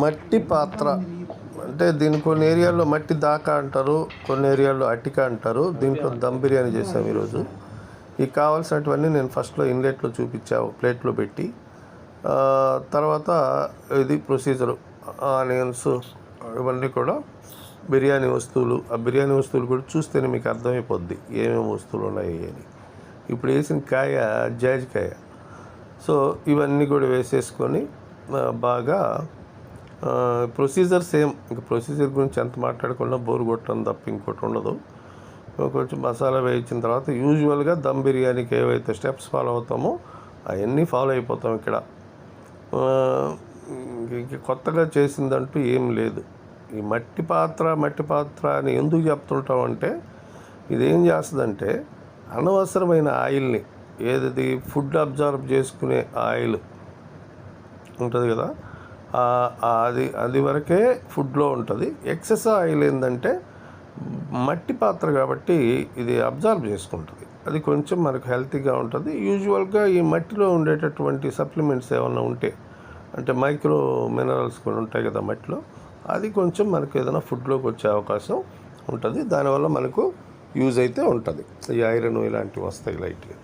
మట్టి పాత్ర అంటే దీన్ని కొన్ని ఏరియాల్లో మట్టి దాకా అంటారు, కొన్ని ఏరియాల్లో అటిక అంటారు. దీంట్లో దమ్ బిర్యానీ చేసాం ఈరోజు. ఈ కావాల్సినటువన్నీ నేను ఫస్ట్లో ఇన్లెట్లో చూపించా, ఒక ప్లేట్లో పెట్టి. తర్వాత ఇది ప్రొసీజరు. ఆనియన్స్ ఇవన్నీ కూడా బిర్యానీ వస్తువులు. ఆ బిర్యానీ వస్తువులు కూడా చూస్తేనే మీకు అర్థమైపోద్ది ఏమేమి వస్తువులు ఉన్నాయి అని. ఇప్పుడు వేసిన కాయ జాజికాయ. సో ఇవన్నీ కూడా వేసేసుకొని బాగా ప్రొసీజర్ సేమ్. ఇంకా ప్రొసీజర్ గురించి ఎంత మాట్లాడకుండా బోరు కొట్టడం తప్ప ఇంకోటి ఉండదు. కొంచెం మసాలా వేయించిన తర్వాత యూజువల్గా దమ్ బిర్యానీకి ఏవైతే స్టెప్స్ ఫాలో అవుతామో అవన్నీ ఫాలో అయిపోతాం ఇక్కడ. ఇంక కొత్తగా చేసిందంటూ ఏం లేదు. ఈ మట్టి పాత్ర అని ఎందుకు చెప్తుంటామంటే ఇదేం చేస్తుందంటే అనవసరమైన ఆయిల్ని, ఏది ఫుడ్ అబ్జర్వ్ చేసుకునే ఆయిల్ ఉంటుంది కదా, అది వరకే ఫుడ్లో ఉంటుంది. ఎక్సెస్ ఆయిల్ ఏంటంటే మట్టి పాత్ర కాబట్టి ఇది అబ్జర్వ్ చేసుకుంటుంది. అది కొంచెం మనకు హెల్తీగా ఉంటుంది. యూజువల్గా ఈ మట్టిలో ఉండేటటువంటి సప్లిమెంట్స్ ఏమైనా ఉంటే, అంటే మైక్రో మినరల్స్ కూడా ఉంటాయి కదా మట్టిలో, అది కొంచెం మనకు ఏదైనా ఫుడ్లోకి వచ్చే అవకాశం ఉంటుంది. దానివల్ల మనకు యూజ్ అయితే ఉంటుంది. ఈ ఐరన్ ఇలాంటివి వస్తాయి లైట్గా.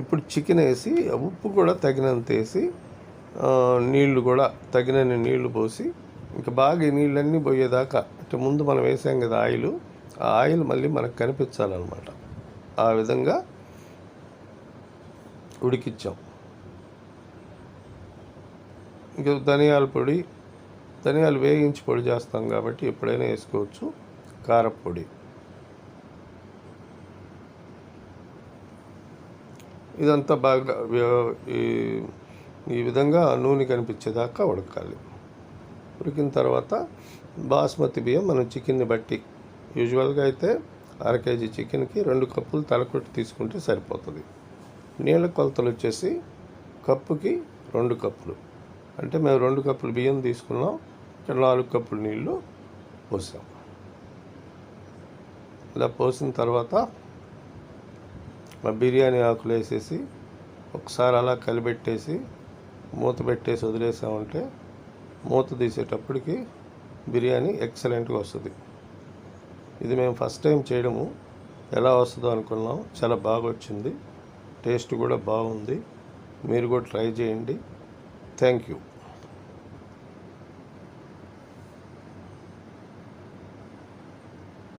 ఇప్పుడు చికెన్ వేసి ఉప్పు కూడా తగినంత వేసి, నీళ్లు కూడా తగినన్ని నీళ్లు పోసి, ఇంకా బాగా ఈ నీళ్ళన్నీ పోయేదాకా, అంటే ముందు మనం వేసాం కదా ఆయిల్, ఆ ఆయిల్ మళ్ళీ మనకు కనిపించాలన్నమాట. ఆ విధంగా ఉడికిచ్చాం. ఇంకా ధనియాలు వేయించి పొడి చేస్తాం కాబట్టి ఎప్పుడైనా వేసుకోవచ్చు. కారపొడి, ఇదంతా బాగా ఈ విధంగా నూనె కనిపించేదాకా ఉడకాలి. ఉడికిన తర్వాత బాస్మతి బియ్యం మనం చికెన్ని బట్టి, యూజువల్గా అయితే 1/2 కేజీ చికెన్కి 2 కప్పులు తలకొట్టి తీసుకుంటే సరిపోతుంది. నీళ్ళ కొలతలు వచ్చేసి కప్పుకి 2 కప్పులు. అంటే మేము 2 కప్పులు బియ్యం తీసుకున్నాం, ఇక్కడ 4 కప్పులు నీళ్ళు పోసాం. ఇలా పోసిన తర్వాత బిర్యానీ ఆకులు వేసేసి ఒకసారి అలా కలిపెట్టేసి మూత పెట్టేసి వదిలేసామంటే మూత తీసేటప్పటికి బిర్యానీ ఎక్సలెంట్గా వస్తుంది. ఇది మేము ఫస్ట్ టైం చేయడము. ఎలా వస్తుందో అనుకున్నాం, చాలా బాగా వచ్చింది. టేస్ట్ కూడా బాగుంది. మీరు కూడా ట్రై చేయండి. Thank you.